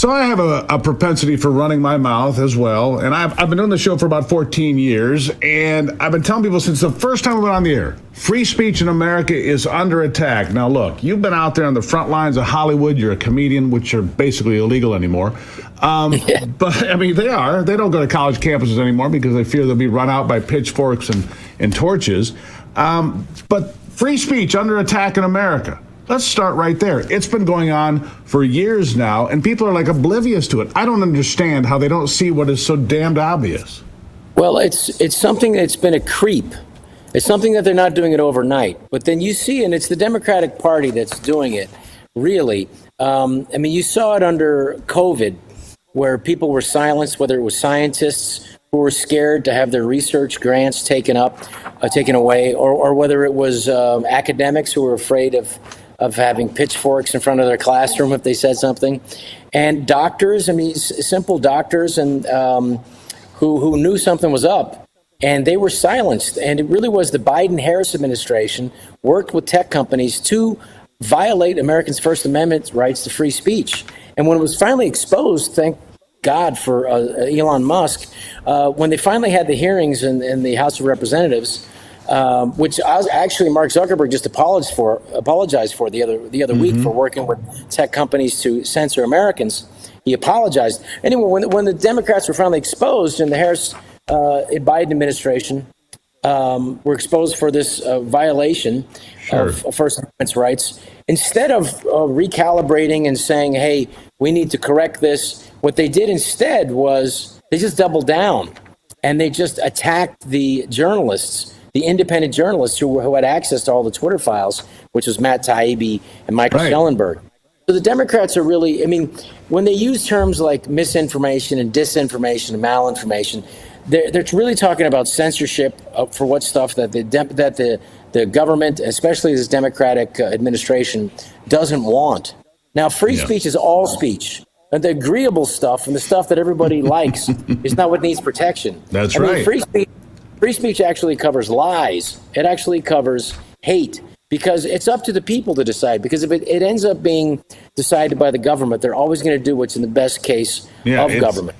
So I have a propensity for running my mouth as well, and I've been doing the show for about 14 years, and I've been telling people since the first time we went on the air, free speech in America is under attack. Now, look, you've been out there on the front lines of Hollywood. You're a comedian, which are basically illegal anymore. But, I mean, they are. They don't go to college campuses anymore because they fear they'll be run out by pitchforks and torches. But free speech under attack in America. Let's start right there. It's been going on for years now, and people are like oblivious to it. I don't understand how they don't see what is so damned obvious. Well, it's something that's been a creep. It's something that they're not doing it overnight. But then you see, and it's the Democratic Party that's doing it, really. I mean, you saw it under COVID, where people were silenced, whether it was scientists who were scared to have their research grants taken away, or whether it was academics who were afraid of having pitchforks in front of their classroom if they said something, and doctors. I mean, simple doctors, and who knew something was up, and they were silenced. And it really was the Biden-Harris administration worked with tech companies to violate Americans' First Amendment rights to free speech. And when it was finally exposed, thank God for Elon Musk, when they finally had the hearings in the House of Representatives. Which actually Mark Zuckerberg just apologized for the other week for working with tech companies to censor Americans. He apologized. Anyway, when the Democrats were finally exposed in the Harris Biden administration, were exposed for this violation of First Amendment rights, instead of recalibrating and saying, "Hey, we need to correct this," what they did instead was they just doubled down and they just attacked the journalists. The independent journalists who had access to all the Twitter files, which was Matt Taibbi and Michael Schellenberg. So the Democrats are really, I mean, when they use terms like misinformation and disinformation and malinformation, they're really talking about censorship for what stuff that the government, especially this Democratic administration, doesn't want. Now, free speech is all speech. And the agreeable stuff and the stuff that everybody likes is not what needs protection. That's right. Free speech actually covers lies. It actually covers hate, because it's up to the people to decide. Because if it ends up being decided by the government, they're always going to do what's in the best case of government.